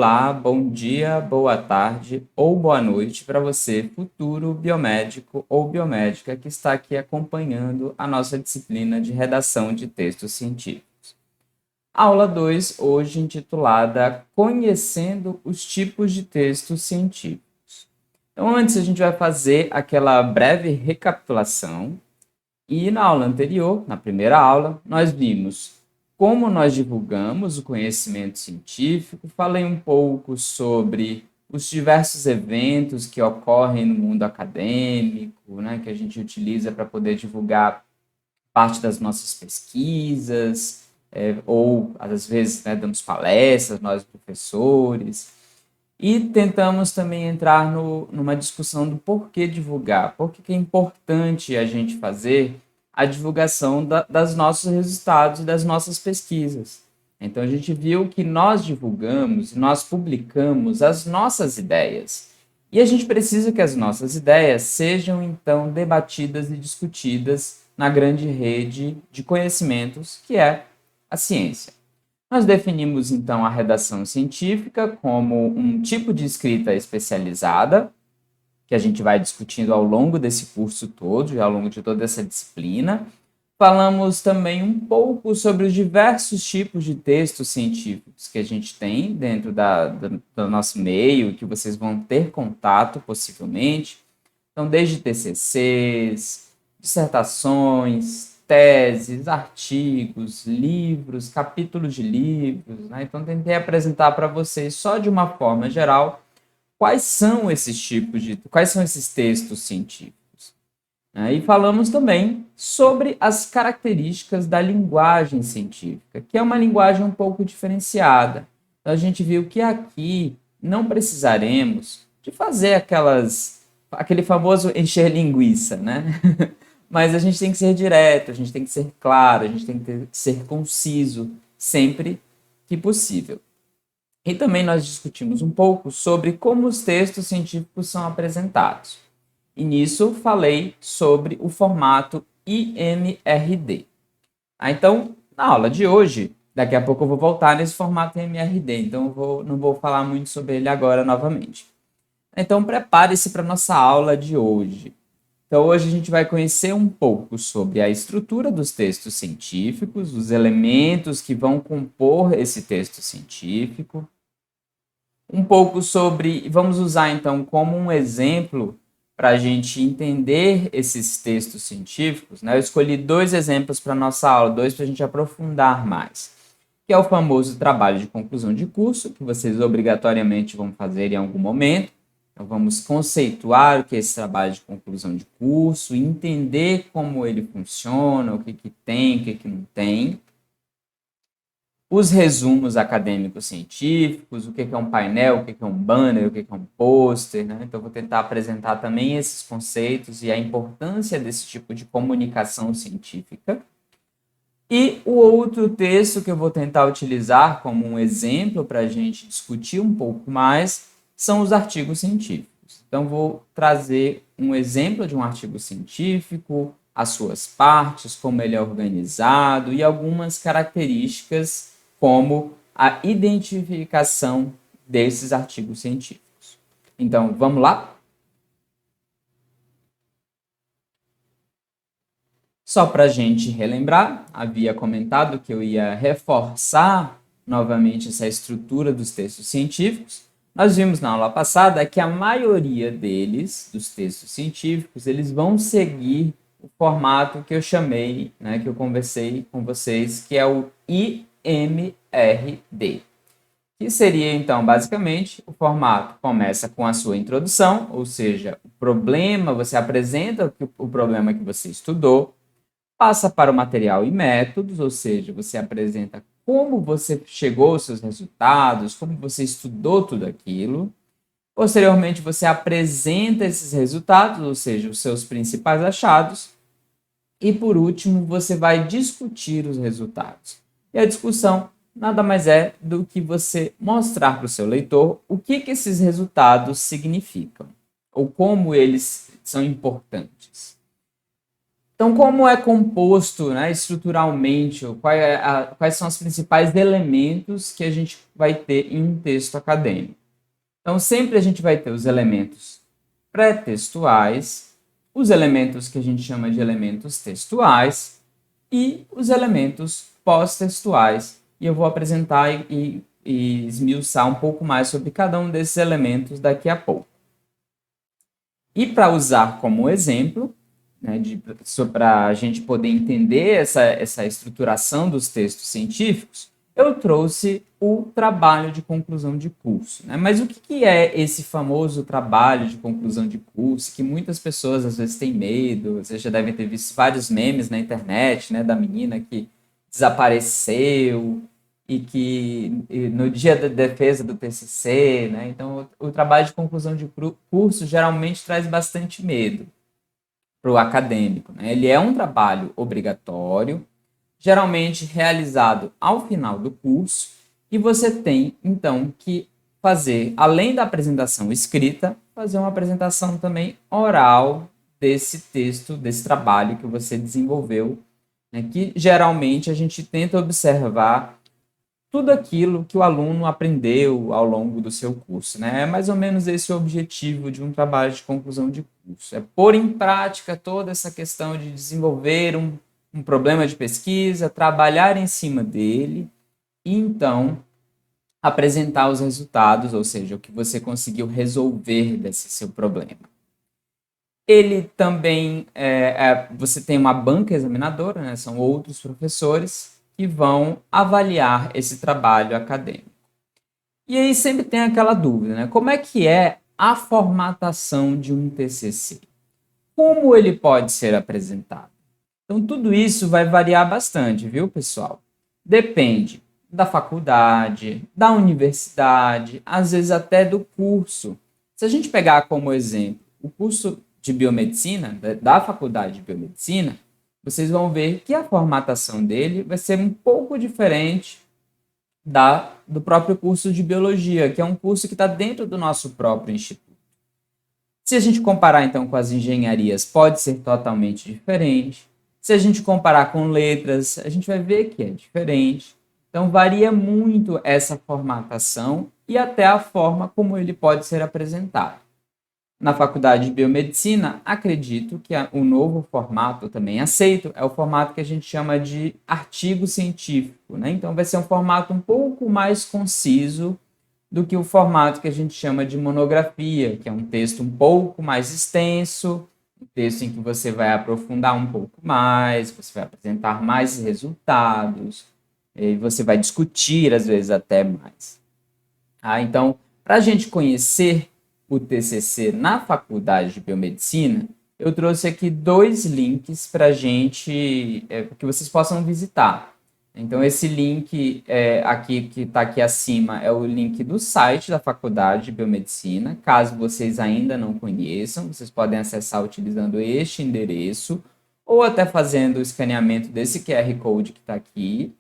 Olá, bom dia, boa tarde ou boa noite para você, futuro biomédico ou biomédica que está aqui acompanhando a nossa disciplina de redação de textos científicos. Aula 2, hoje intitulada Conhecendo os tipos de textos científicos. Então, antes a gente vai fazer aquela breve recapitulação. E na aula anterior, na primeira aula, nós vimos como nós divulgamos o conhecimento científico, falei um pouco sobre os diversos eventos que ocorrem no mundo acadêmico, né, que a gente utiliza para poder divulgar parte das nossas pesquisas, ou às vezes, né, damos palestras, nós professores, e tentamos também entrar numa discussão do porquê divulgar, por que é importante a gente fazer a divulgação das nossos resultados e das nossas pesquisas. Então, a gente viu que nós divulgamos, nós publicamos as nossas ideias. E a gente precisa que as nossas ideias sejam, então, debatidas e discutidas na grande rede de conhecimentos que é a ciência. Nós definimos, então, a redação científica como um tipo de escrita especializada, que a gente vai discutindo ao longo desse curso todo e ao longo de toda essa disciplina. Falamos também um pouco sobre os diversos tipos de textos científicos que a gente tem dentro do nosso meio, que vocês vão ter contato, possivelmente. Então, desde TCCs, dissertações, teses, artigos, livros, capítulos de livros, né? Então, tentei apresentar para vocês, só de uma forma geral, quais são esses textos científicos, né? E falamos também sobre as características da linguagem científica, que é uma linguagem um pouco diferenciada. Então, a gente viu que aqui não precisaremos de fazer aquele famoso encher linguiça, né? Mas a gente tem que ser direto, a gente tem que ser claro, a gente tem que ser conciso sempre que possível. E também nós discutimos um pouco sobre como os textos científicos são apresentados. E nisso falei sobre o formato IMRD. Então, na aula de hoje, daqui a pouco eu vou voltar nesse formato IMRD, então não vou falar muito sobre ele agora novamente. Então, prepare-se para a nossa aula de hoje. Então, hoje a gente vai conhecer um pouco sobre a estrutura dos textos científicos, os elementos que vão compor esse texto científico, um pouco sobre, vamos usar então como um exemplo para a gente entender esses textos científicos, né? Eu escolhi dois exemplos para a nossa aula, dois para a gente aprofundar mais, que é o famoso trabalho de conclusão de curso, que vocês obrigatoriamente vão fazer em algum momento. Então, vamos conceituar o que é esse trabalho de conclusão de curso, entender como ele funciona, o que tem, o que não tem. Os resumos acadêmicos científicos, o que é um painel, o que é um banner, o que é um pôster, né? Então, vou tentar apresentar também esses conceitos e a importância desse tipo de comunicação científica. E o outro texto que eu vou tentar utilizar como um exemplo para a gente discutir um pouco mais são os artigos científicos. Então, vou trazer um exemplo de um artigo científico, as suas partes, como ele é organizado e algumas características como a identificação desses artigos científicos. Então, vamos lá? Só para a gente relembrar, havia comentado que eu ia reforçar novamente essa estrutura dos textos científicos. Nós vimos na aula passada que a maioria deles, dos textos científicos, eles vão seguir o formato que eu chamei, né, que eu conversei com vocês, que é o IMRD. Que seria, então, basicamente, o formato começa com a sua introdução, ou seja, o problema, você apresenta o problema que você estudou, passa para o material e métodos, ou seja, você apresenta como você chegou aos seus resultados, como você estudou tudo aquilo. Posteriormente, você apresenta esses resultados, ou seja, os seus principais achados. E, por último, você vai discutir os resultados. E a discussão nada mais é do que você mostrar para o seu leitor o que esses resultados significam, ou como eles são importantes. Então, como é composto, né, estruturalmente, quais são os principais elementos que a gente vai ter em um texto acadêmico? Então, sempre a gente vai ter os elementos pré-textuais, os elementos que a gente chama de elementos textuais e os elementos pós-textuais. E eu vou apresentar e esmiuçar um pouco mais sobre cada um desses elementos daqui a pouco. E para usar como exemplo, né, para a gente poder entender essa estruturação dos textos científicos, eu trouxe o trabalho de conclusão de curso. Né? Mas o que é esse famoso trabalho de conclusão de curso, que muitas pessoas às vezes têm medo? Vocês já devem ter visto vários memes na internet, né, da menina que desapareceu e que no dia da defesa do TCC, né? Então o trabalho de conclusão de curso geralmente traz bastante medo para o acadêmico, né? Ele é um trabalho obrigatório, geralmente realizado ao final do curso, e você tem então que fazer, além da apresentação escrita, fazer uma apresentação também oral desse texto, desse trabalho que você desenvolveu, né? Que geralmente a gente tenta observar tudo aquilo que o aluno aprendeu ao longo do seu curso, né? É mais ou menos esse o objetivo de um trabalho de conclusão de curso, é pôr em prática toda essa questão de desenvolver um problema de pesquisa, trabalhar em cima dele e então apresentar os resultados, ou seja, o que você conseguiu resolver desse seu problema. Ele também, você tem uma banca examinadora, né? São outros professores que vão avaliar esse trabalho acadêmico. E aí sempre tem aquela dúvida, né? Como é que é a formatação de um TCC? Como ele pode ser apresentado? Então tudo isso vai variar bastante, viu, pessoal? Depende da faculdade, da universidade, às vezes até do curso. Se a gente pegar como exemplo o curso de biomedicina, da faculdade de biomedicina, vocês vão ver que a formatação dele vai ser um pouco diferente do próprio curso de biologia, que é um curso que está dentro do nosso próprio instituto. Se a gente comparar então com as engenharias, pode ser totalmente diferente. Se a gente comparar com letras, a gente vai ver que é diferente. Então varia muito essa formatação e até a forma como ele pode ser apresentado. Na faculdade de biomedicina, acredito que o novo formato também aceito é o formato que a gente chama de artigo científico, né? Então vai ser um formato um pouco mais conciso do que o formato que a gente chama de monografia, que é um texto um pouco mais extenso, um texto em que você vai aprofundar um pouco mais, você vai apresentar mais resultados, e você vai discutir às vezes até mais. Então, para a gente conhecer o TCC na faculdade de biomedicina, eu trouxe aqui 2 links para a gente, que vocês possam visitar. Então, esse link aqui que está aqui acima é o link do site da faculdade de biomedicina. Caso vocês ainda não conheçam, vocês podem acessar utilizando este endereço ou até fazendo o escaneamento desse QR Code que está aqui.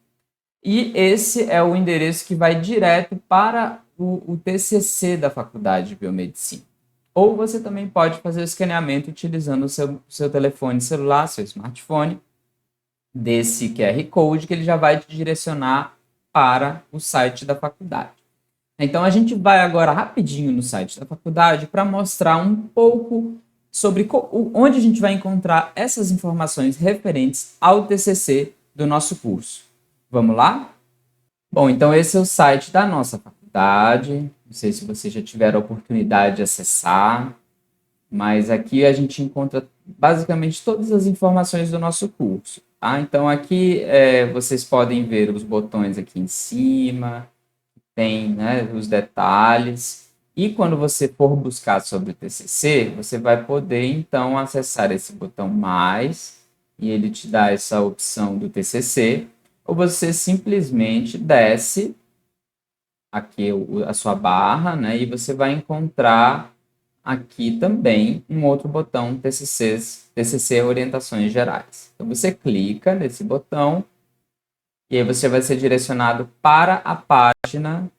E esse é o endereço que vai direto para o TCC da faculdade de biomedicina. Ou você também pode fazer o escaneamento utilizando o seu telefone celular, seu smartphone, desse QR Code, que ele já vai te direcionar para o site da faculdade. Então, a gente vai agora rapidinho no site da faculdade para mostrar um pouco sobre onde a gente vai encontrar essas informações referentes ao TCC do nosso curso. Vamos lá? Bom, então esse é o site da nossa faculdade. Não sei se vocês já tiveram a oportunidade de acessar, mas aqui a gente encontra basicamente todas as informações do nosso curso. Tá? Então aqui vocês podem ver os botões aqui em cima, tem, né, os detalhes. E quando você for buscar sobre o TCC, você vai poder então acessar esse botão mais, e ele te dá essa opção do TCC, ou você simplesmente desce aqui a sua barra, né, e você vai encontrar aqui também um outro botão TCC Orientações Gerais. Então você clica nesse botão e aí você vai ser direcionado para a página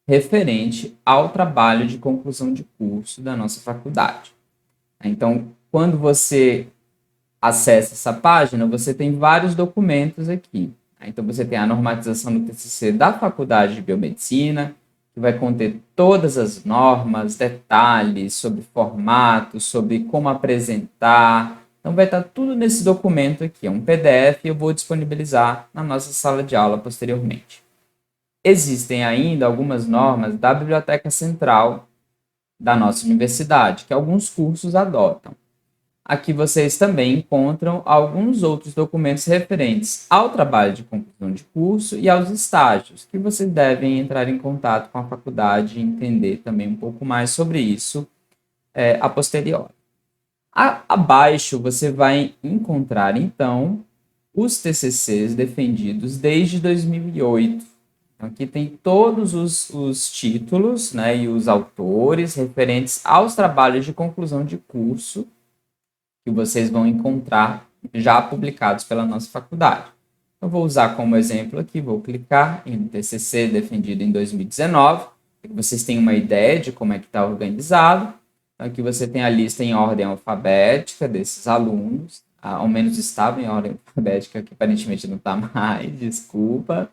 referente ao trabalho de conclusão de curso da nossa faculdade. Então, quando você acessa essa página, você tem vários documentos aqui. Então, você tem a normatização do TCC da Faculdade de Biomedicina, que vai conter todas as normas, detalhes sobre formato, sobre como apresentar. Então, vai estar tudo nesse documento aqui. É um PDF e eu vou disponibilizar na nossa sala de aula posteriormente. Existem ainda algumas normas da Biblioteca Central da nossa universidade, que alguns cursos adotam. Aqui vocês também encontram alguns outros documentos referentes ao trabalho de conclusão de curso e aos estágios, que vocês devem entrar em contato com a faculdade e entender também um pouco mais sobre isso a posteriori. Abaixo você vai encontrar, então, os TCCs defendidos desde 2008. Então, aqui tem todos os títulos, né, e os autores referentes aos trabalhos de conclusão de curso que vocês vão encontrar já publicados pela nossa faculdade. Eu vou usar como exemplo aqui, vou clicar em TCC defendido em 2019, para que vocês tenham uma ideia de como é que está organizado. Então, aqui você tem a lista em ordem alfabética desses alunos, ao menos estava em ordem alfabética, que aparentemente não está mais, desculpa.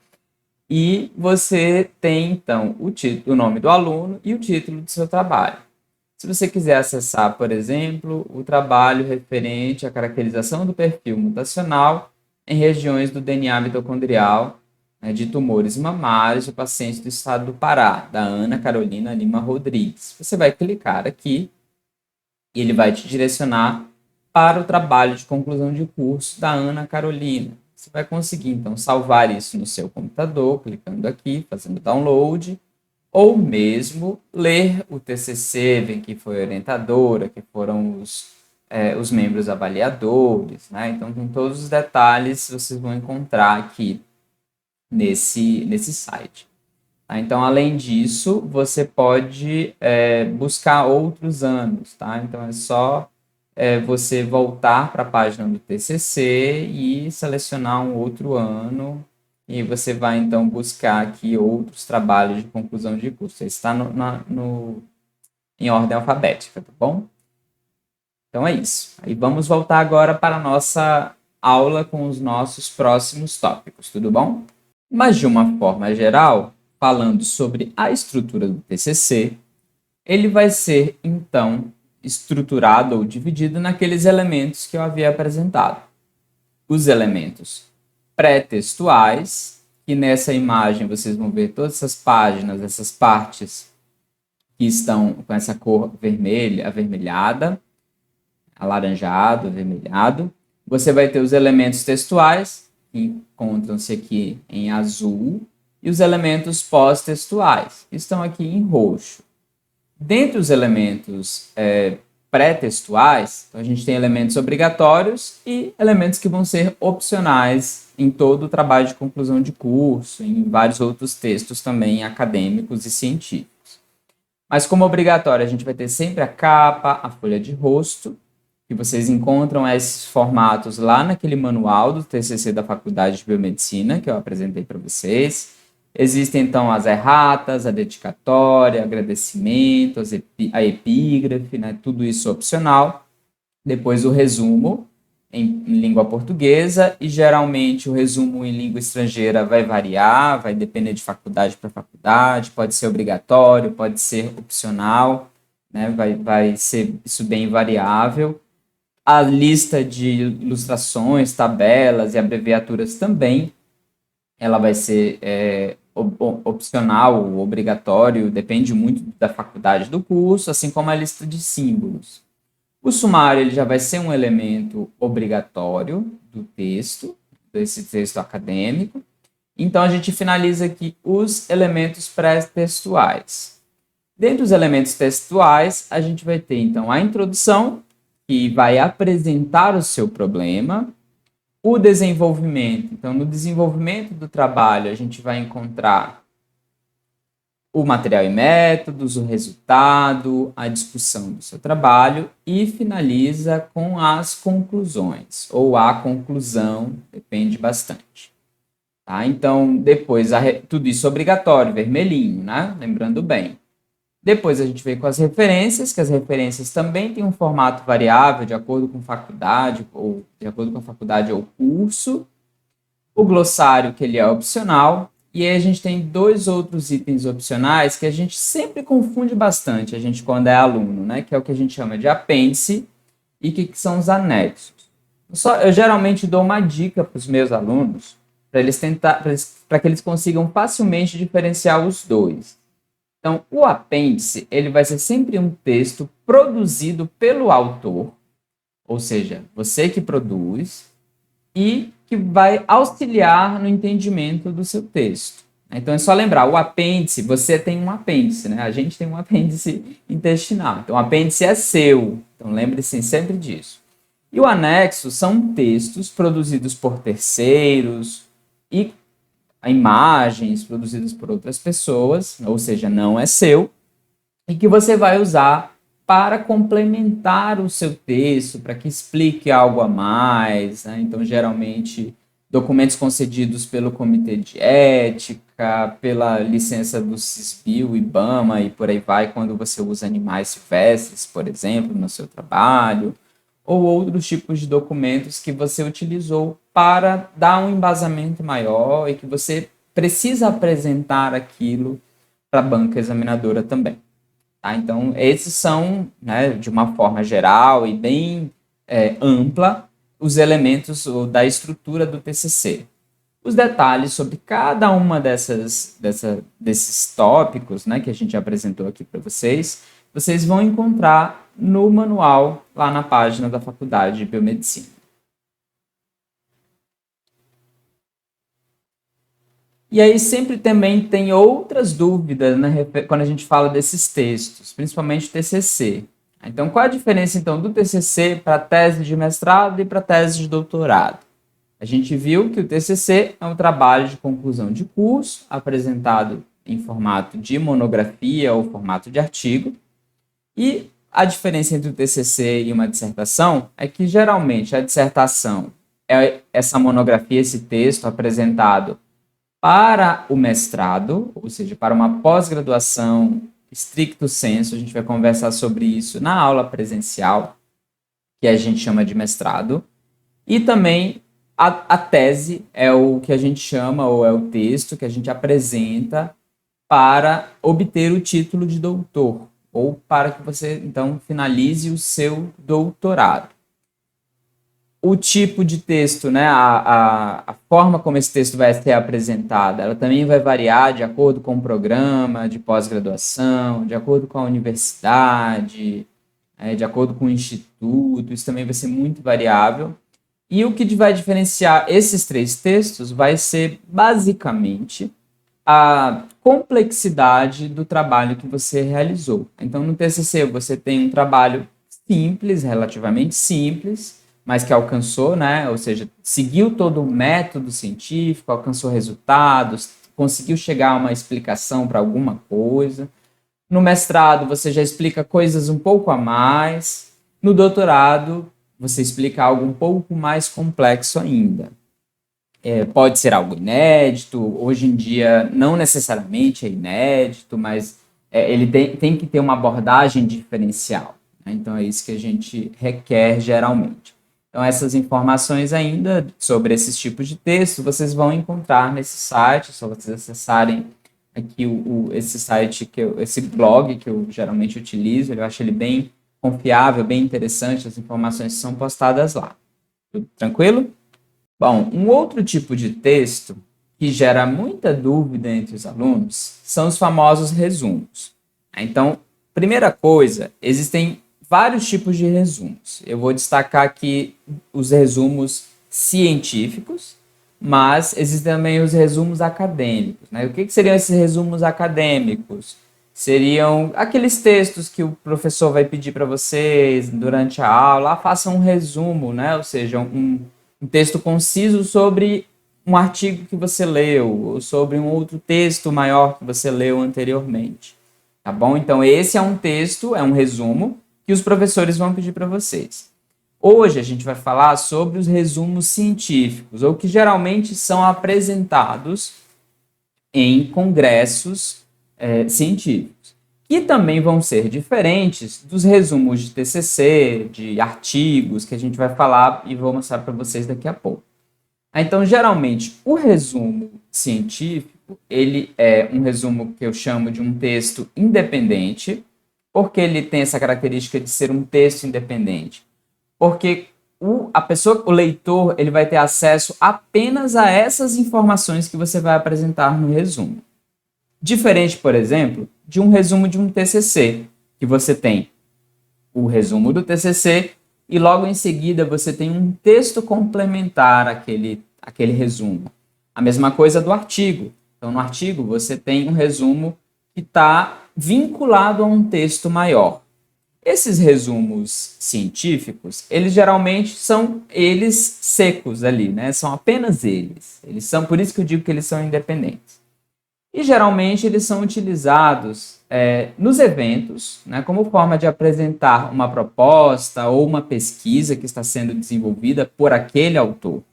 E você tem, então, o nome do aluno e o título do seu trabalho. Se você quiser acessar, por exemplo, o trabalho referente à caracterização do perfil mutacional em regiões do DNA mitocondrial, né, de tumores mamários de pacientes do estado do Pará, da Ana Carolina Lima Rodrigues. Você vai clicar aqui e ele vai te direcionar para o trabalho de conclusão de curso da Ana Carolina. Você vai conseguir, então, salvar isso no seu computador, clicando aqui, fazendo download, ou mesmo ler o TCC, ver quem foi a orientadora, que foram os membros avaliadores, né? Então, com todos os detalhes vocês vão encontrar aqui nesse site. Tá? Então, além disso, você pode buscar outros anos, tá? Então, é só você voltar para a página do TCC e selecionar um outro ano, e você vai, então, buscar aqui outros trabalhos de conclusão de curso. Está em ordem alfabética, tá bom? Então, é isso. Aí vamos voltar agora para a nossa aula com os nossos próximos tópicos, tudo bom? Mas, de uma forma geral, falando sobre a estrutura do TCC, ele vai ser, então, estruturado ou dividido naqueles elementos que eu havia apresentado. Os elementos pré-textuais, que nessa imagem vocês vão ver todas essas páginas, essas partes que estão com essa cor vermelha, avermelhada, alaranjado, avermelhado. Você vai ter os elementos textuais, que encontram-se aqui em azul, e os elementos pós-textuais, que estão aqui em roxo. Dentre os elementos pré-textuais, então a gente tem elementos obrigatórios e elementos que vão ser opcionais em todo o trabalho de conclusão de curso, em vários outros textos também acadêmicos e científicos. Mas como obrigatório, a gente vai ter sempre a capa, a folha de rosto, que vocês encontram esses formatos lá naquele manual do TCC da Faculdade de Biomedicina, que eu apresentei para vocês. Existem, então, as erratas, a dedicatória, agradecimento, a epígrafe, né? Tudo isso opcional. Depois o resumo em língua portuguesa, e geralmente o resumo em língua estrangeira vai variar, vai depender de faculdade para faculdade, pode ser obrigatório, pode ser opcional, né? Vai ser isso bem variável. A lista de ilustrações, tabelas e abreviaturas também, ela vai ser opcional ou obrigatório, depende muito da faculdade do curso, assim como a lista de símbolos. O sumário ele já vai ser um elemento obrigatório do texto, desse texto acadêmico. Então, a gente finaliza aqui os elementos pré-textuais. Dentre os elementos textuais, a gente vai ter, então, a introdução, que vai apresentar o seu problema, o desenvolvimento. Então, no desenvolvimento do trabalho, a gente vai encontrar o material e métodos, o resultado, a discussão do seu trabalho, e finaliza com as conclusões, ou a conclusão, depende bastante. Tá? Então, depois, tudo isso obrigatório, vermelhinho, né? Lembrando bem. Depois a gente veio com as referências, que as referências também têm um formato variável de acordo com faculdade, ou de acordo com a faculdade ou curso. O glossário, que ele é opcional. E aí a gente tem dois outros itens opcionais que a gente sempre confunde bastante, a gente quando é aluno, né? Que é o que a gente chama de apêndice e que são os anexos. Eu geralmente dou uma dica para os meus alunos para que eles consigam facilmente diferenciar os dois. Então, o apêndice, ele vai ser sempre um texto produzido pelo autor, ou seja, você que produz, e que vai auxiliar no entendimento do seu texto. Então, é só lembrar, o apêndice, você tem um apêndice, né? A gente tem um apêndice intestinal. Então, o apêndice é seu. Então, lembre-se sempre disso. E o anexo são textos produzidos por terceiros e imagens produzidas por outras pessoas, ou seja, não é seu, e que você vai usar para complementar o seu texto, para que explique algo a mais, né? Então, geralmente, documentos concedidos pelo Comitê de Ética, pela licença do CISBio, IBAMA e por aí vai, quando você usa animais silvestres, por exemplo, no seu trabalho, ou outros tipos de documentos que você utilizou para dar um embasamento maior e que você precisa apresentar aquilo para a banca examinadora também. Tá? Então, esses são, né, de uma forma geral e bem ampla, os elementos da estrutura do TCC. Os detalhes sobre cada uma desses tópicos, né, que a gente apresentou aqui para vocês vão encontrar no manual lá na página da Faculdade de Biomedicina. E aí sempre também tem outras dúvidas, né, quando a gente fala desses textos, principalmente o TCC. Então, qual a diferença então do TCC para a tese de mestrado e para a tese de doutorado? A gente viu que o TCC é um trabalho de conclusão de curso, apresentado em formato de monografia ou formato de artigo. E a diferença entre o TCC e uma dissertação é que, geralmente, a dissertação é essa monografia, esse texto apresentado para o mestrado, ou seja, para uma pós-graduação stricto sensu. A gente vai conversar sobre isso na aula presencial, que a gente chama de mestrado. E também a tese é o que a gente chama, ou é o texto que a gente apresenta para obter o título de doutor, ou para que você, então, finalize o seu doutorado. O tipo de texto, né, a forma como esse texto vai ser apresentado, ela também vai variar de acordo com o programa de pós-graduação, de acordo com a universidade, de acordo com o instituto, isso também vai ser muito variável. E o que vai diferenciar esses três textos vai ser, basicamente, a complexidade do trabalho que você realizou. Então, no TCC, você tem um trabalho simples, relativamente simples, mas que alcançou, né? Ou seja, seguiu todo o método científico, alcançou resultados, conseguiu chegar a uma explicação para alguma coisa. No mestrado, você já explica coisas um pouco a mais. No doutorado, você explica algo um pouco mais complexo ainda. Pode ser algo inédito, hoje em dia não necessariamente é inédito, mas ele tem que ter uma abordagem diferencial, né? Então é isso que a gente requer geralmente. Então essas informações ainda sobre esses tipos de texto vocês vão encontrar nesse site, só vocês acessarem aqui esse site, esse blog que eu geralmente utilizo, eu acho ele bem confiável, bem interessante, as informações são postadas lá. Tudo tranquilo? Bom, um outro tipo de texto que gera muita dúvida entre os alunos são os famosos resumos. Então, primeira coisa, existem vários tipos de resumos. Eu vou destacar aqui os resumos científicos, mas existem também os resumos acadêmicos, né? O que seriam esses resumos acadêmicos? Seriam aqueles textos que o professor vai pedir para vocês durante a aula, façam um resumo, né? Ou seja, um texto conciso sobre um artigo que você leu, ou sobre um outro texto maior que você leu anteriormente. Tá bom? Então, esse é um texto, é um resumo, que os professores vão pedir para vocês. Hoje, a gente vai falar sobre os resumos científicos, ou que geralmente são apresentados em congressos científicos, que também vão ser diferentes dos resumos de TCC, de artigos, que a gente vai falar e vou mostrar para vocês daqui a pouco. Então, geralmente, o resumo científico, ele é um resumo que eu chamo de um texto independente. Por que ele tem essa característica de ser um texto independente? Porque o leitor, ele vai ter acesso apenas a essas informações que você vai apresentar no resumo. Diferente, por exemplo, de um resumo de um TCC, que você tem o resumo do TCC e logo em seguida você tem um texto complementar àquele resumo. A mesma coisa do artigo. Então, no artigo você tem um resumo que está vinculado a um texto maior. Esses resumos científicos, eles geralmente são eles secos ali, né? São apenas eles. Por isso que eu digo que eles são independentes. E geralmente eles são utilizados nos eventos, né, como forma de apresentar uma proposta ou uma pesquisa que está sendo desenvolvida por aquele autor.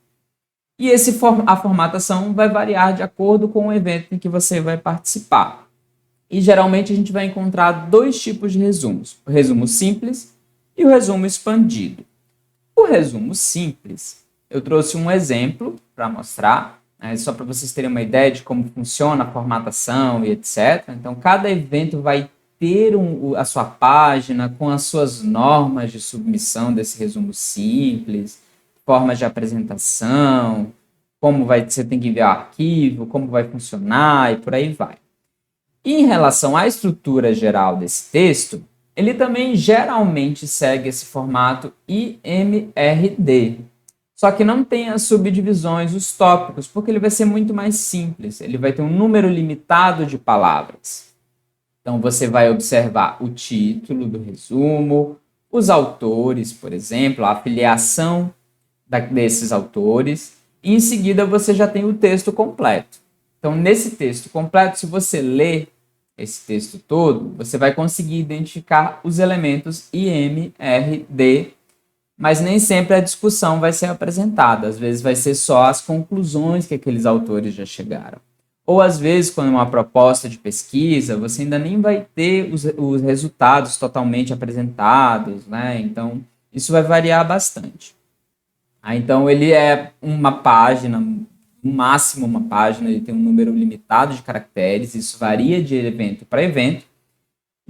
E a formatação vai variar de acordo com o evento em que você vai participar. E geralmente a gente vai encontrar dois tipos de resumos: o resumo simples e o resumo expandido. O resumo simples, eu trouxe um exemplo para mostrar, só para vocês terem uma ideia de como funciona a formatação e etc. Então, cada evento vai ter a sua página com as suas normas de submissão desse resumo simples, formas de apresentação, você tem que enviar o arquivo, como vai funcionar e por aí vai. E em relação à estrutura geral desse texto, ele também geralmente segue esse formato IMRD. Só que não tem as subdivisões, os tópicos, porque ele vai ser muito mais simples. Ele vai ter um número limitado de palavras. Então, você vai observar o título do resumo, os autores, por exemplo, a afiliação desses autores, e em seguida você já tem o texto completo. Então, nesse texto completo, se você ler esse texto todo, você vai conseguir identificar os elementos IMRD, mas nem sempre a discussão vai ser apresentada. Às vezes vai ser só as conclusões que aqueles autores já chegaram. Ou às vezes, quando é uma proposta de pesquisa, você ainda nem vai ter os resultados totalmente apresentados, né? Então, isso vai variar bastante. Então, ele é uma página, no máximo uma página, ele tem um número limitado de caracteres, isso varia de evento para evento,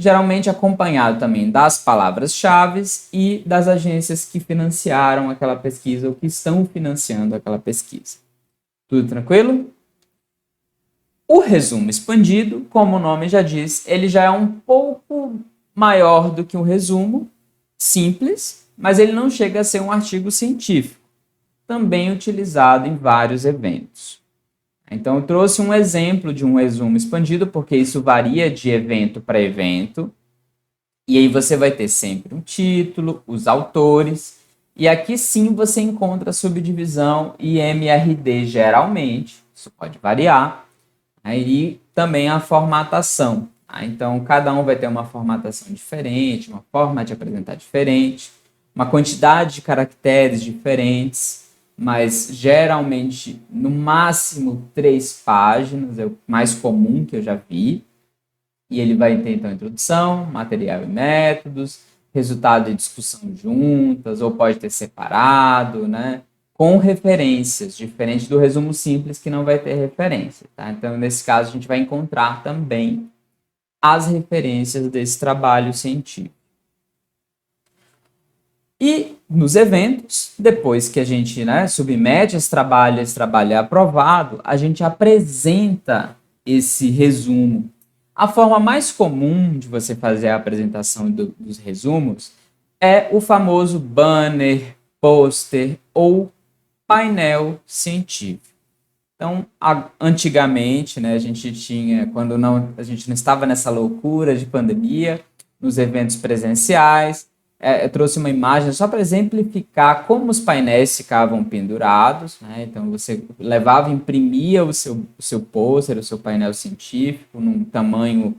geralmente acompanhado também das palavras-chave e das agências que financiaram aquela pesquisa ou que estão financiando aquela pesquisa. Tudo tranquilo? O resumo expandido, como o nome já diz, ele já é um pouco maior do que um resumo simples, mas ele não chega a ser um artigo científico, também utilizado em vários eventos. Então, eu trouxe um exemplo de um resumo expandido, porque isso varia de evento para evento. E aí você vai ter sempre um título, os autores. E aqui sim você encontra a subdivisão IMRD geralmente. Isso pode variar. E também a formatação. Então, cada um vai ter uma formatação diferente, uma forma de apresentar diferente, uma quantidade de caracteres diferentes, mas geralmente, no máximo, 3 páginas, é o mais comum que eu já vi. E ele vai ter, então, introdução, material e métodos, resultado e discussão juntas, ou pode ter separado, né? Com referências, diferente do resumo simples, que não vai ter referência, tá? Então, nesse caso, a gente vai encontrar também as referências desse trabalho científico. E nos eventos, depois que a gente submete esse trabalho é aprovado, a gente apresenta esse resumo. A forma mais comum de você fazer a apresentação dos resumos é o famoso banner, pôster ou painel científico. Então, antigamente, a gente tinha, a gente não estava nessa loucura de pandemia, nos eventos presenciais, eu trouxe uma imagem só para exemplificar como os painéis ficavam pendurados, Então, você levava, imprimia o seu pôster, o seu painel científico, num tamanho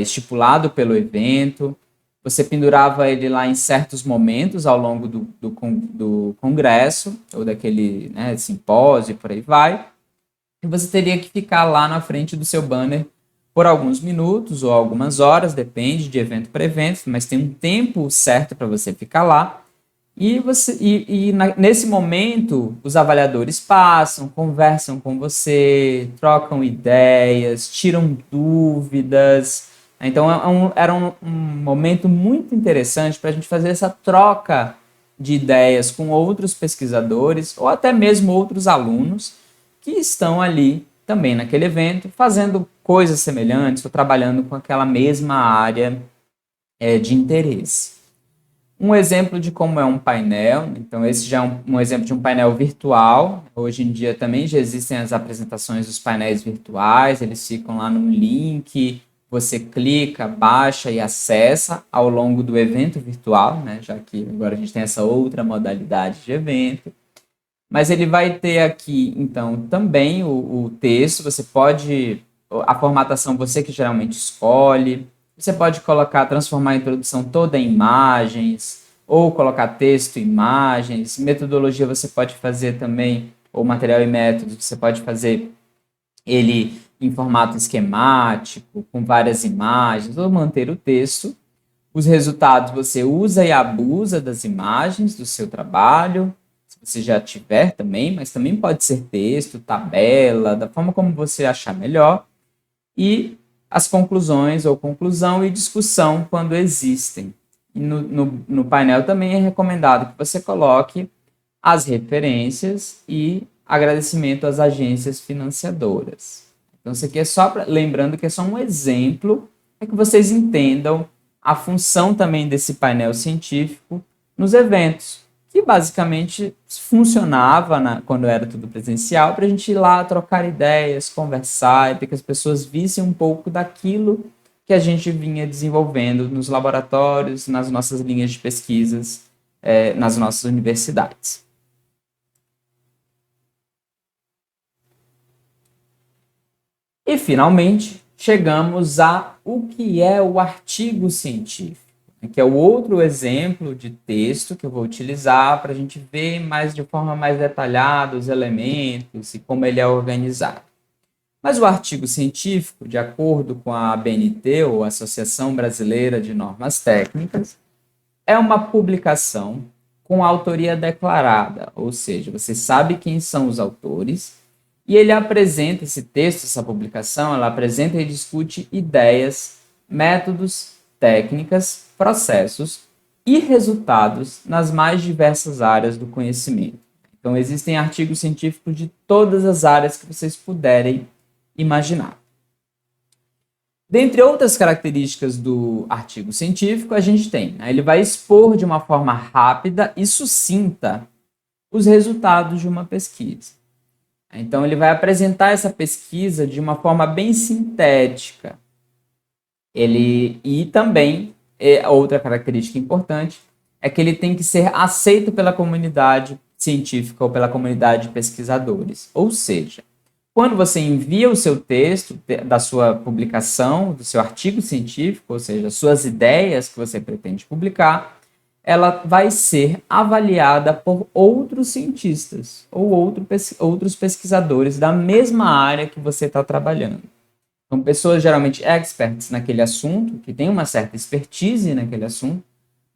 estipulado pelo evento. Você pendurava ele lá em certos momentos ao longo do congresso, ou daquele simpósio, por aí vai. E você teria que ficar lá na frente do seu banner por alguns minutos ou algumas horas, depende de evento para evento, mas tem um tempo certo para você ficar lá. Nesse momento, os avaliadores passam, conversam com você, trocam ideias, tiram dúvidas. Então, era um momento muito interessante para a gente fazer essa troca de ideias com outros pesquisadores ou até mesmo outros alunos que estão ali também naquele evento, fazendo coisas semelhantes ou trabalhando com aquela mesma área de interesse. Um exemplo de como é um painel, então esse já é um exemplo de um painel virtual. Hoje em dia também já existem as apresentações dos painéis virtuais, eles ficam lá no link, você clica, baixa e acessa ao longo do evento virtual, né? Já que agora a gente tem essa outra modalidade de evento. Mas ele vai ter aqui, então, também o texto, você pode, a formatação você que geralmente escolhe, você pode colocar, transformar a introdução toda em imagens, ou colocar texto, imagens, metodologia você pode fazer também, ou material e métodos, você pode fazer ele em formato esquemático, com várias imagens, ou manter o texto. Os resultados você usa e abusa das imagens do seu trabalho, se você já tiver também, mas também pode ser texto, tabela, da forma como você achar melhor. E as conclusões ou conclusão e discussão quando existem. E no painel também é recomendado que você coloque as referências e agradecimento às agências financiadoras. Então, isso aqui é só lembrando que é só um exemplo para que vocês entendam a função também desse painel científico nos eventos, que basicamente funcionava quando era tudo presencial, para a gente ir lá trocar ideias, conversar, e para que as pessoas vissem um pouco daquilo que a gente vinha desenvolvendo nos laboratórios, nas nossas linhas de pesquisas, nas nossas universidades. E, finalmente, chegamos a o que é o artigo científico, que é o outro exemplo de texto que eu vou utilizar para a gente ver de forma mais detalhada os elementos e como ele é organizado. Mas o artigo científico, de acordo com a ABNT, ou Associação Brasileira de Normas Técnicas, é uma publicação com autoria declarada, ou seja, você sabe quem são os autores, e ele apresenta esse texto, essa publicação, ela apresenta e discute ideias, métodos, técnicas, processos e resultados nas mais diversas áreas do conhecimento. Então, existem artigos científicos de todas as áreas que vocês puderem imaginar. Dentre outras características do artigo científico, a gente tem, ele vai expor de uma forma rápida e sucinta os resultados de uma pesquisa. Então, ele vai apresentar essa pesquisa de uma forma bem sintética. E também, outra característica importante, é que ele tem que ser aceito pela comunidade científica ou pela comunidade de pesquisadores. Ou seja, quando você envia o seu texto da sua publicação, do seu artigo científico, ou seja, suas ideias que você pretende publicar, ela vai ser avaliada por outros cientistas ou outros pesquisadores da mesma área que você está trabalhando. Então, pessoas geralmente experts naquele assunto, que têm uma certa expertise naquele assunto,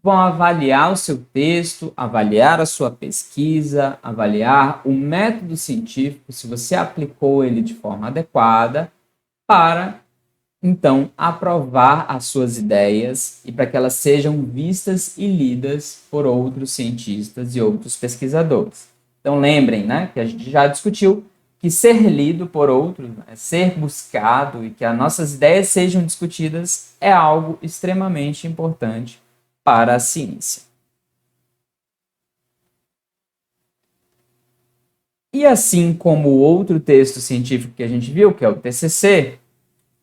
vão avaliar o seu texto, avaliar a sua pesquisa, avaliar o método científico, se você aplicou ele de forma adequada, para então aprovar as suas ideias e para que elas sejam vistas e lidas por outros cientistas e outros pesquisadores. Então lembrem, né, que a gente já discutiu que ser lido por outros, né, ser buscado e que as nossas ideias sejam discutidas é algo extremamente importante para a ciência. E assim como o outro texto científico que a gente viu, que é o TCC,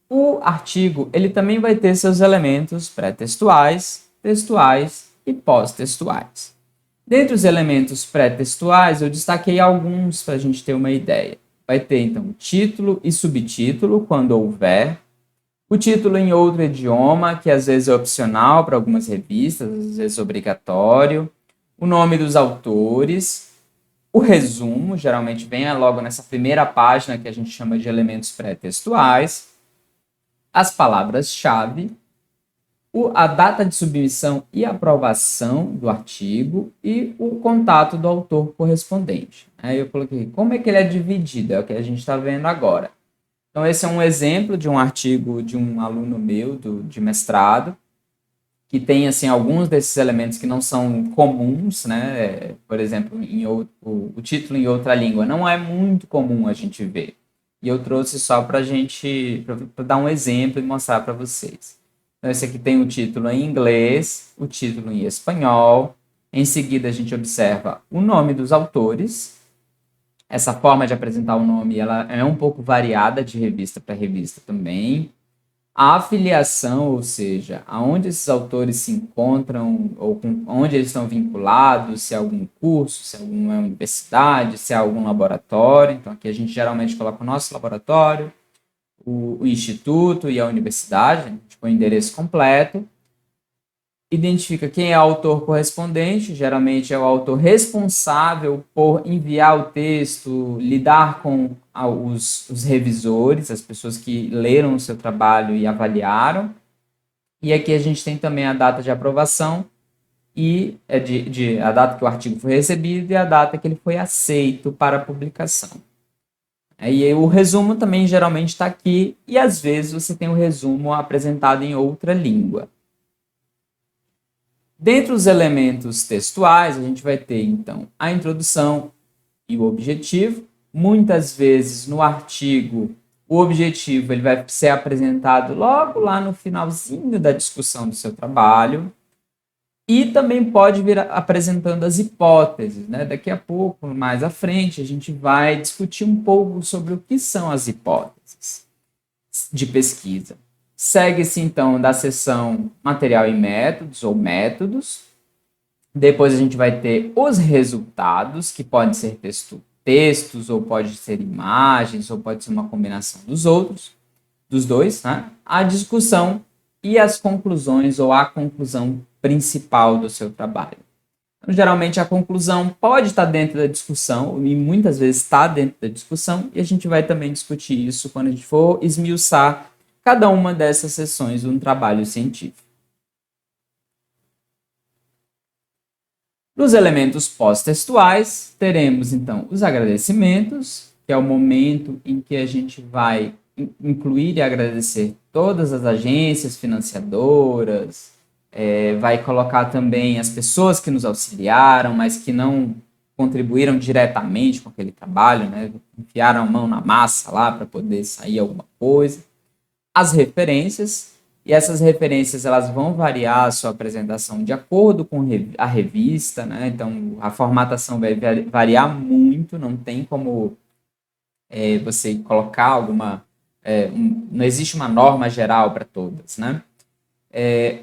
o artigo ele também vai ter seus elementos pré-textuais, textuais e pós-textuais. Dentre os elementos pré-textuais, eu destaquei alguns para a gente ter uma ideia. Vai ter, então, título e subtítulo, quando houver. O título em outro idioma, que às vezes é opcional para algumas revistas, às vezes obrigatório. O nome dos autores. O resumo, geralmente vem logo nessa primeira página que a gente chama de elementos pré-textuais. as palavras-chave, a data de submissão e aprovação do artigo e o contato do autor correspondente. Aí eu coloquei como é que ele é dividido, é o que a gente está vendo agora. Então, esse é um exemplo de um artigo de um aluno meu de mestrado, que tem assim, alguns desses elementos que não são comuns, né? Por exemplo, o título em outra língua não é muito comum a gente ver. E eu trouxe só para dar um exemplo e mostrar para vocês. Então, esse aqui tem o título em inglês, o título em espanhol. Em seguida, a gente observa o nome dos autores. Essa forma de apresentar o nome ela é um pouco variada de revista para revista também. A afiliação, ou seja, aonde esses autores se encontram, ou onde eles estão vinculados, se é algum curso, se é alguma universidade, se é algum laboratório. Então, aqui a gente geralmente coloca o nosso laboratório, o instituto e a universidade, a gente põe o endereço completo. Identifica quem é o autor correspondente, geralmente é o autor responsável por enviar o texto, lidar com os revisores, as pessoas que leram o seu trabalho e avaliaram. E aqui a gente tem também a data de aprovação e a data que o artigo foi recebido e a data que ele foi aceito para publicação. E o resumo também geralmente está aqui e às vezes você tem o resumo apresentado em outra língua. Dentre os elementos textuais, a gente vai ter, então, a introdução e o objetivo. Muitas vezes, no artigo, o objetivo ele vai ser apresentado logo lá no finalzinho da discussão do seu trabalho. E também pode vir apresentando as hipóteses, né? Daqui a pouco, mais à frente, a gente vai discutir um pouco sobre o que são as hipóteses de pesquisa. Segue-se, então, da seção material e métodos, ou métodos. Depois a gente vai ter os resultados, que podem ser textos, ou pode ser imagens, ou pode ser uma combinação dos dois, né? A discussão e as conclusões, ou a conclusão principal do seu trabalho. Então, geralmente, a conclusão pode estar dentro da discussão, e muitas vezes está dentro da discussão, e a gente vai também discutir isso quando a gente for esmiuçar cada uma dessas sessões de um trabalho científico. Nos elementos pós-textuais, teremos, então, os agradecimentos, que é o momento em que a gente vai incluir e agradecer todas as agências financiadoras, vai colocar também as pessoas que nos auxiliaram, mas que não contribuíram diretamente com aquele trabalho, né? Enfiaram a mão na massa lá para poder sair alguma coisa. As referências, e essas referências elas vão variar a sua apresentação de acordo com a revista, né? Então, a formatação vai variar muito, não tem como você colocar alguma... não existe uma norma geral para todas, né?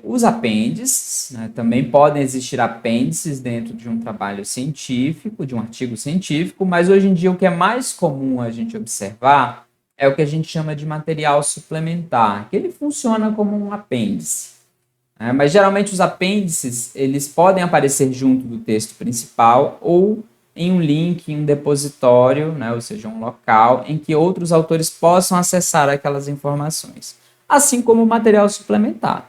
Os apêndices, né? Também podem existir apêndices dentro de um trabalho científico, de um artigo científico, mas hoje em dia o que é mais comum a gente observar é o que a gente chama de material suplementar, que ele funciona como um apêndice. Mas geralmente os apêndices eles podem aparecer junto do texto principal ou em um link, em um depositório, né, ou seja, um local em que outros autores possam acessar aquelas informações, assim como o material suplementar.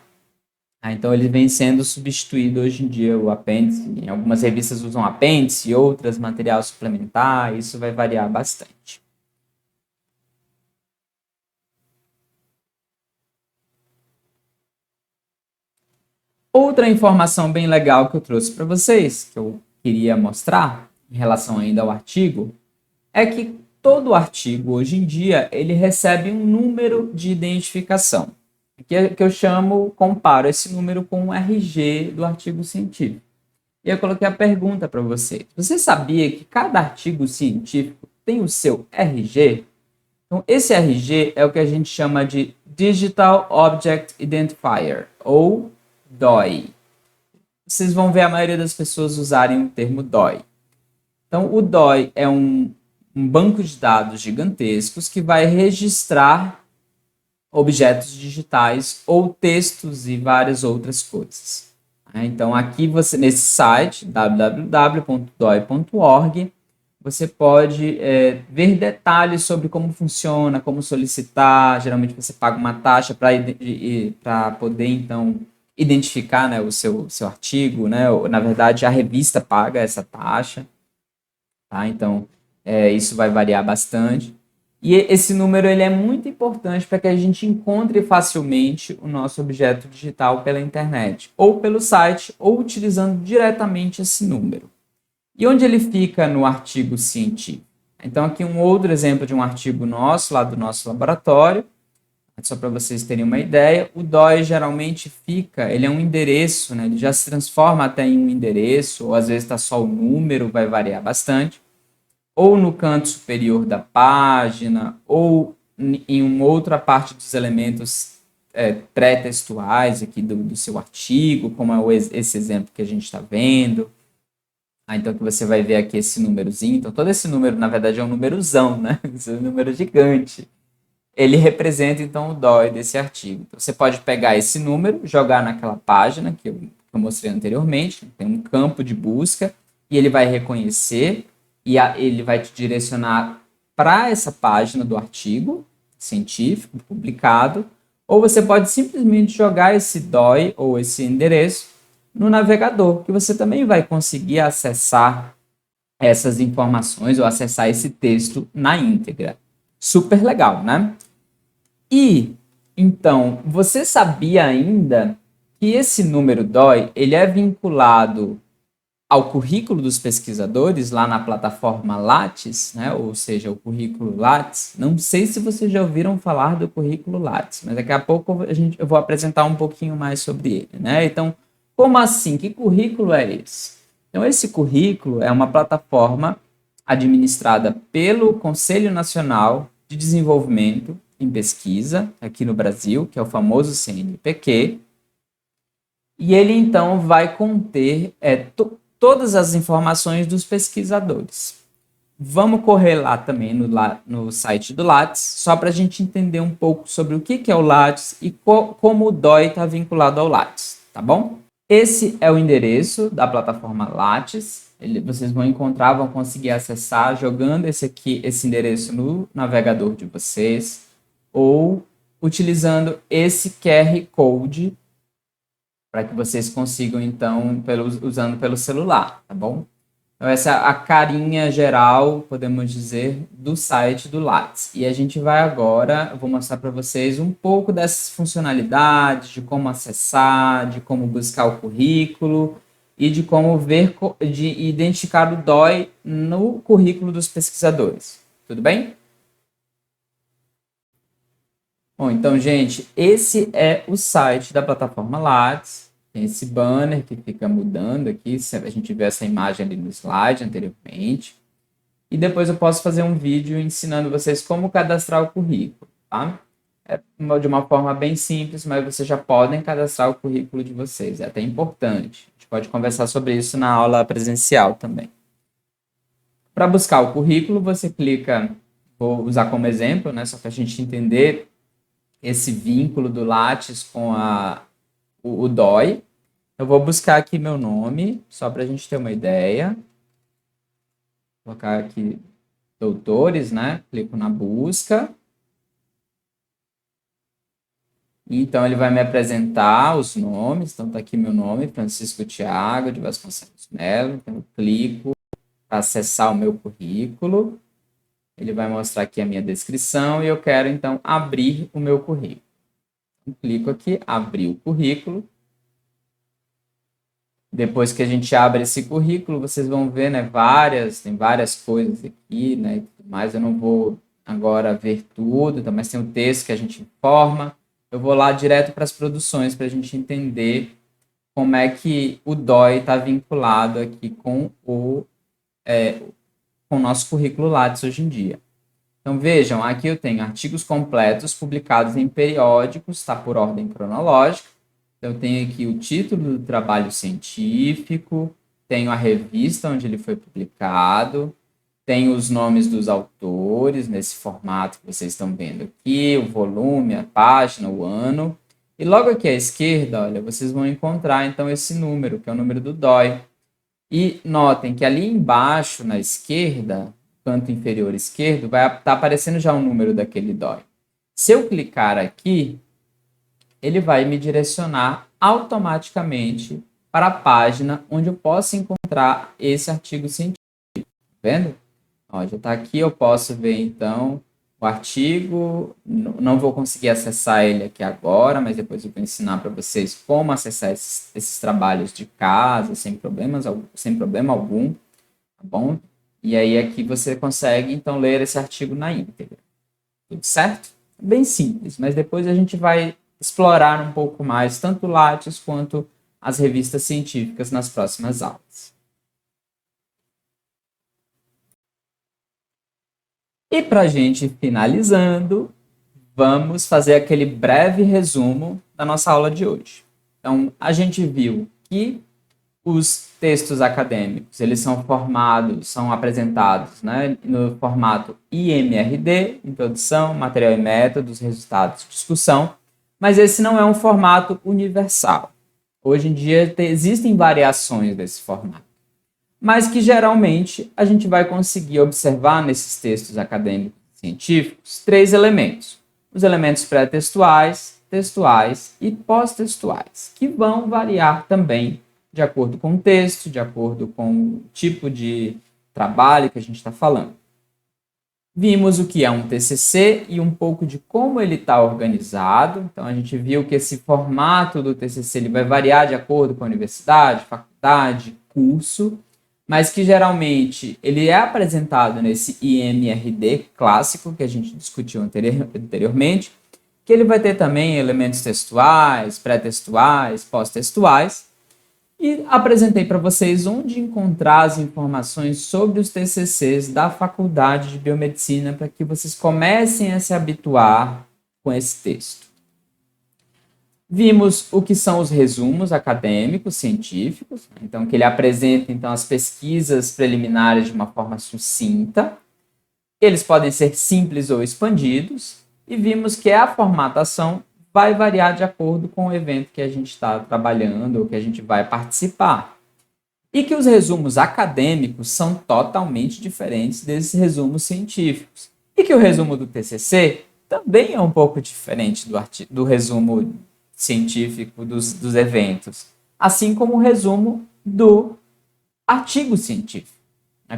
Então ele vem sendo substituído hoje em dia o apêndice, em algumas revistas usam apêndice, outras material suplementar, isso vai variar bastante. Outra informação bem legal que eu trouxe para vocês, que eu queria mostrar em relação ainda ao artigo, é que todo artigo hoje em dia ele recebe um número de identificação, que eu comparo esse número com o RG do artigo científico. E eu coloquei a pergunta para você. Você sabia que cada artigo científico tem o seu RG? Então, esse RG é o que a gente chama de Digital Object Identifier, ou DOI. Vocês vão ver a maioria das pessoas usarem o termo DOI. Então, o DOI é um banco de dados gigantescos que vai registrar objetos digitais ou textos e várias outras coisas. Então, aqui nesse site, www.doi.org, você pode ver detalhes sobre como funciona, como solicitar. Geralmente você paga uma taxa para poder, então, identificar, né, o seu artigo, né? Na verdade, a revista paga essa taxa, tá? Então, isso vai variar bastante. E esse número ele é muito importante para que a gente encontre facilmente o nosso objeto digital pela internet, ou pelo site, ou utilizando diretamente esse número. E onde ele fica no artigo científico? Então, aqui um outro exemplo de um artigo nosso, lá do nosso laboratório, só para vocês terem uma ideia. O DOI geralmente fica, ele é um endereço, né? Ele já se transforma até em um endereço, ou às vezes está só o número, vai variar bastante, ou no canto superior da página, ou em uma outra parte dos elementos pré-textuais aqui do seu artigo, como é esse exemplo que a gente está vendo. Então, que você vai ver aqui esse númerozinho. Então, todo esse número, na verdade, é um númerozão, né? Esse é um número gigante. Ele representa, então, o DOI desse artigo. Então, você pode pegar esse número, jogar naquela página que eu mostrei anteriormente, tem um campo de busca, e ele vai reconhecer, e ele vai te direcionar para essa página do artigo científico publicado, ou você pode simplesmente jogar esse DOI ou esse endereço no navegador, que você também vai conseguir acessar essas informações ou acessar esse texto na íntegra. Super legal, né? E, então, você sabia ainda que esse número DOI, ele é vinculado ao currículo dos pesquisadores lá na plataforma Lattes, né? Ou seja, o currículo Lattes. Não sei se vocês já ouviram falar do currículo Lattes, mas daqui a pouco eu vou apresentar um pouquinho mais sobre ele, né? Então, como assim? Que currículo é esse? Então, esse currículo é uma plataforma administrada pelo Conselho Nacional de Desenvolvimento em Pesquisa, aqui no Brasil, que é o famoso CNPq, e ele então vai conter todas as informações dos pesquisadores. Vamos correr lá também no site do Lattes, só para a gente entender um pouco sobre o que é o Lattes e como o DOI está vinculado ao Lattes, tá bom? Esse é o endereço da plataforma Lattes. Vocês vão encontrar, vão conseguir acessar jogando esse endereço no navegador de vocês ou utilizando esse QR Code para que vocês consigam, então, usando pelo celular, tá bom? Então, essa é a carinha geral, podemos dizer, do site do Lattes. E a gente vai agora, eu vou mostrar para vocês um pouco dessas funcionalidades, de como acessar, de como buscar o currículo e de como de identificar o DOI no currículo dos pesquisadores. Tudo bem? Bom, então, gente, esse é o site da plataforma Lattes. Tem esse banner que fica mudando aqui. A gente viu essa imagem ali no slide anteriormente. E depois eu posso fazer um vídeo ensinando vocês como cadastrar o currículo, tá? É de uma forma bem simples, mas vocês já podem cadastrar o currículo de vocês. É até importante. A gente pode conversar sobre isso na aula presencial também. Para buscar o currículo, você clica, vou usar como exemplo, né? Só para a gente entender esse vínculo do Lattes com o DOI. Eu vou buscar aqui meu nome, só para a gente ter uma ideia. Vou colocar aqui doutores, né? Clico na busca. Então, ele vai me apresentar os nomes. Então, está aqui meu nome, Francisco Thiago de Vasconcelos Melo. Então, eu clico para acessar o meu currículo. Ele vai mostrar aqui a minha descrição e eu quero, então, abrir o meu currículo. Então, clico aqui, abrir o currículo. Depois que a gente abre esse currículo, vocês vão ver, né, tem várias coisas aqui, né, e tudo mais. Eu não vou agora ver tudo, mas tem um texto que a gente informa. Eu vou lá direto para as produções para a gente entender como é que o DOI está vinculado aqui com o nosso currículo Lattes hoje em dia. Então, vejam, aqui eu tenho artigos completos publicados em periódicos, está por ordem cronológica. Então, eu tenho aqui o título do trabalho científico, tenho a revista onde ele foi publicado, tenho os nomes dos autores, nesse formato que vocês estão vendo aqui, o volume, a página, o ano. E logo aqui à esquerda, olha, vocês vão encontrar, então, esse número, que é o número do DOI. E notem que ali embaixo, na esquerda, canto inferior esquerdo, vai estar aparecendo já o número daquele DOI. Se eu clicar aqui, ele vai me direcionar automaticamente para a página onde eu posso encontrar esse artigo científico. Tá vendo? Ó, já está aqui, eu posso ver então o artigo. Não vou conseguir acessar ele aqui agora, mas depois eu vou ensinar para vocês como acessar esses trabalhos de casa sem problema algum, tá bom? E aí aqui você consegue então ler esse artigo na íntegra. Tudo certo? Bem simples, mas depois a gente vai explorar um pouco mais tanto o Lattes quanto as revistas científicas nas próximas aulas. E para a gente finalizando, vamos fazer aquele breve resumo da nossa aula de hoje. Então, a gente viu que os textos acadêmicos, eles são apresentados, né, no formato IMRD, introdução, material e métodos, resultados, discussão, mas esse não é um formato universal. Hoje em dia existem variações desse formato, mas que geralmente a gente vai conseguir observar nesses textos acadêmicos e científicos 3 elementos. Os elementos pré-textuais, textuais e pós-textuais, que vão variar também de acordo com o texto, de acordo com o tipo de trabalho que a gente está falando. Vimos o que é um TCC e um pouco de como ele está organizado. Então, a gente viu que esse formato do TCC ele vai variar de acordo com a universidade, faculdade, curso, mas que geralmente ele é apresentado nesse IMRD clássico que a gente discutiu anteriormente, que ele vai ter também elementos textuais, pré-textuais, pós-textuais, e apresentei para vocês onde encontrar as informações sobre os TCCs da Faculdade de Biomedicina para que vocês comecem a se habituar com esse texto. Vimos o que são os resumos acadêmicos, científicos, então que ele apresenta então as pesquisas preliminares de uma forma sucinta. Eles podem ser simples ou expandidos, e vimos que a formatação vai variar de acordo com o evento que a gente está trabalhando ou que a gente vai participar. E que os resumos acadêmicos são totalmente diferentes desses resumos científicos. E que o resumo do TCC também é um pouco diferente do resumo científico dos eventos, assim como o resumo do artigo científico.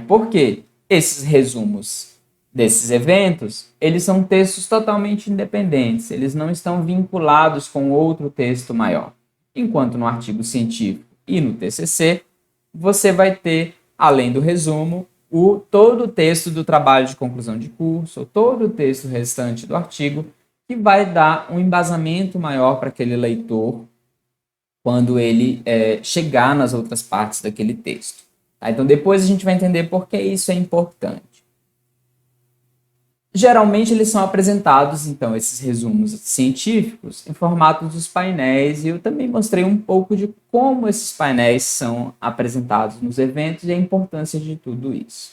Porque esses resumos desses eventos, eles são textos totalmente independentes, eles não estão vinculados com outro texto maior. Enquanto no artigo científico e no TCC, você vai ter, além do resumo, todo o texto do trabalho de conclusão de curso, ou todo o texto restante do artigo, que vai dar um embasamento maior para aquele leitor quando ele chegar nas outras partes daquele texto. Tá? Então, depois a gente vai entender por que isso é importante. Geralmente eles são apresentados, então, esses resumos científicos em formato dos painéis, e eu também mostrei um pouco de como esses painéis são apresentados nos eventos e a importância de tudo isso.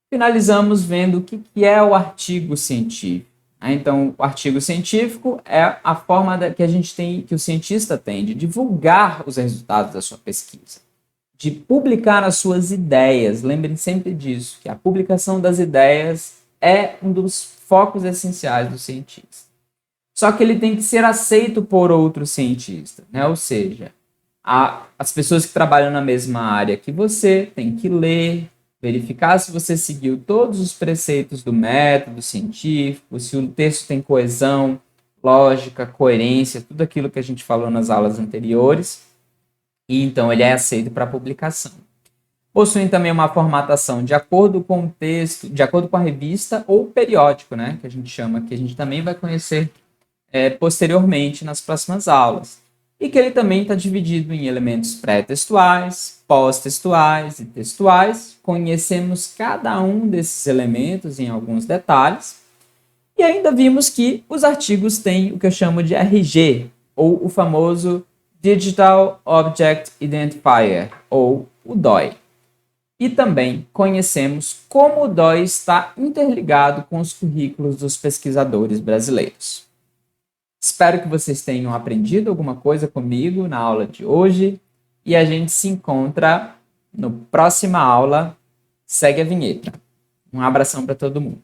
Finalizamos vendo o que é o artigo científico. Então, o artigo científico é a forma que a gente tem, que o cientista tem de divulgar os resultados da sua pesquisa, de publicar as suas ideias. Lembrem sempre disso, que a publicação das ideias é um dos focos essenciais do cientista. Só que ele tem que ser aceito por outros cientistas, né? Ou seja, as pessoas que trabalham na mesma área que você têm que ler, verificar se você seguiu todos os preceitos do método científico, se o texto tem coesão, lógica, coerência, tudo aquilo que a gente falou nas aulas anteriores, e então ele é aceito para publicação. Possuem também uma formatação de acordo com o texto, de acordo com a revista ou periódico, né, que a gente chama, que a gente também vai conhecer posteriormente nas próximas aulas. E que ele também está dividido em elementos pré-textuais, pós-textuais e textuais. Conhecemos cada um desses elementos em alguns detalhes. E ainda vimos que os artigos têm o que eu chamo de RG, ou o famoso Digital Object Identifier, ou o DOI. E também conhecemos como o DOI está interligado com os currículos dos pesquisadores brasileiros. Espero que vocês tenham aprendido alguma coisa comigo na aula de hoje e a gente se encontra no próxima aula. Segue a vinheta. Um abração para todo mundo.